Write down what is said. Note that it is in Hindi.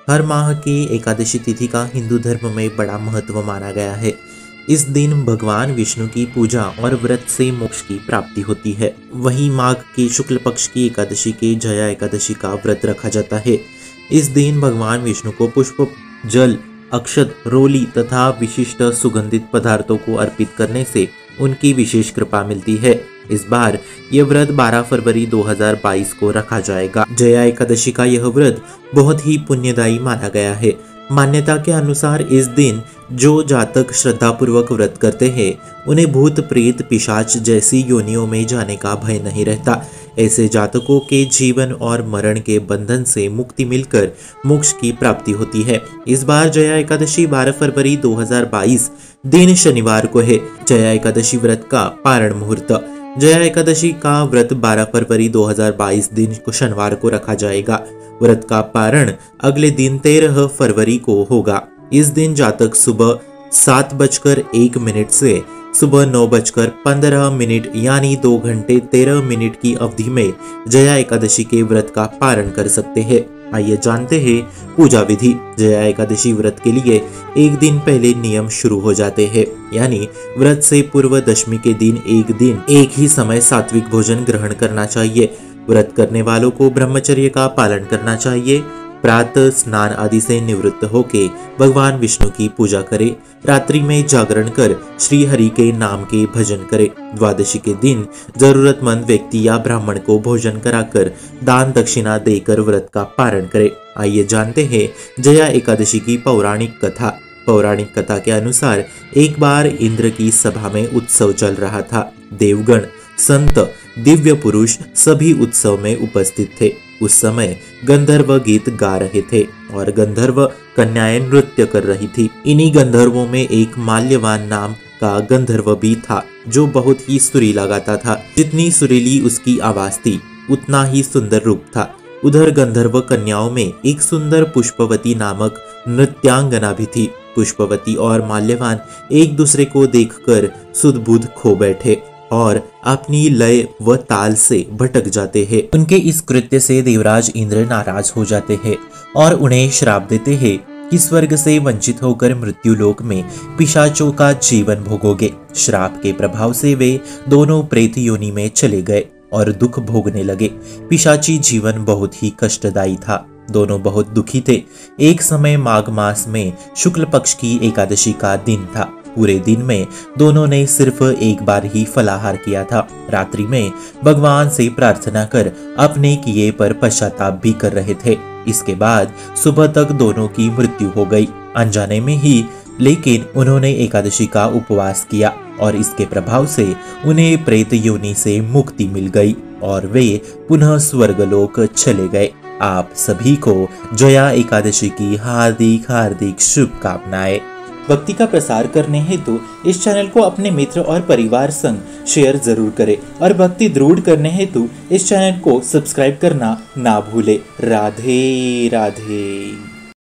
हर माह की एकादशी तिथि का हिंदू धर्म में बड़ा महत्व माना गया है। इस दिन भगवान विष्णु की पूजा और व्रत से मोक्ष की प्राप्ति होती है। वहीं माघ की शुक्ल पक्ष की एकादशी के जया एकादशी का व्रत रखा जाता है। इस दिन भगवान विष्णु को पुष्प, जल, अक्षत, रोली तथा विशिष्ट सुगंधित पदार्थों को अर्पित करने से उनकी विशेष कृपा मिलती है। इस बार यह व्रत 12 फरवरी 2022 को रखा जाएगा। जया एकादशी का यह व्रत बहुत ही पुण्यदायी माना गया है। मान्यता के अनुसार इस दिन जो जातक श्रद्धापूर्वक व्रत करते हैं उन्हें भूत, प्रेत, पिशाच जैसी योनियों में जाने का भय नहीं रहता। ऐसे जातकों के जीवन और मरण के बंधन से मुक्ति मिलकर मोक्ष की प्राप्ति होती है। इस बार जया एकादशी 12 फरवरी 2022 दिन शनिवार को है। जया एकादशी व्रत का पारण मुहूर्त। जया एकादशी का व्रत 12 फरवरी 2022 दिन को शनिवार को रखा जाएगा। व्रत का पारण अगले दिन 13 फरवरी को होगा। इस दिन जातक सुबह 7:01 से सुबह 9:15 यानी 2 घंटे 13 मिनट की अवधि में जया एकादशी के व्रत का पारण कर सकते हैं। आइए जानते हैं पूजा विधि। जया एकादशी व्रत के लिए एक दिन पहले नियम शुरू हो जाते हैं, यानी व्रत से पूर्व दशमी के दिन एक ही समय सात्विक भोजन ग्रहण करना चाहिए। व्रत करने वालों को ब्रह्मचर्य का पालन करना चाहिए। प्रातः स्नान आदि से निवृत्त होके भगवान विष्णु की पूजा करें। रात्रि में जागरण कर श्री हरि के नाम के भजन करें। द्वादशी के दिन जरूरतमंद व्यक्ति या ब्राह्मण को भोजन कराकर दान दक्षिणा देकर व्रत का पारण करें। आइए जानते हैं जया एकादशी की पौराणिक कथा। पौराणिक कथा के अनुसार एक बार इंद्र की सभा में उत्सव चल रहा था। देवगण, संत, दिव्य पुरुष सभी उत्सव में उपस्थित थे। उस समय गंधर्व गीत गा रहे थे और गंधर्व कन्याएं नृत्य कर रही थी। इन्हीं गंधर्वों में एक माल्यवान नाम का गंधर्व भी था जो बहुत ही सुरीला गाता था। जितनी सुरीली उसकी आवाज थी उतना ही सुंदर रूप था। उधर गंधर्व कन्याओं में एक सुंदर पुष्पवती नामक नृत्यांगना भी थी। पुष्पवती और माल्यवान एक दूसरे को देखकर सुध-बुध खो बैठे और अपनी लय व ताल से भटक जाते हैं। उनके इस कृत्य से देवराज इंद्र नाराज हो जाते हैं और उन्हें श्राप देते हैं कि स्वर्ग से वंचित होकर मृत्यु लोक में पिशाचों का जीवन भोगोगे। श्राप के प्रभाव से वे दोनों प्रेत योनि में चले गए और दुख भोगने लगे। पिशाची जीवन बहुत ही कष्टदायी था। दोनों बहुत दुखी थे। एक समय माघ मास में शुक्ल पक्ष की एकादशी का दिन था। पूरे दिन में दोनों ने सिर्फ एक बार ही फलाहार किया था। रात्रि में भगवान से प्रार्थना कर अपने किए पर पश्चाताप भी कर रहे थे। इसके बाद सुबह तक दोनों की मृत्यु हो गई, अनजाने में ही। लेकिन उन्होंने एकादशी का उपवास किया और इसके प्रभाव से उन्हें प्रेत योनि से मुक्ति मिल गई और वे पुनः स्वर्गलोक चले गए। आप सभी को जया एकादशी की हार्दिक हार्दिक शुभकामनाएं। भक्ति का प्रसार करने हेतु इस चैनल को अपने मित्र और परिवार संग शेयर जरूर करें और भक्ति दृढ़ करने हेतु इस चैनल को सब्सक्राइब करना ना भूले। राधे राधे।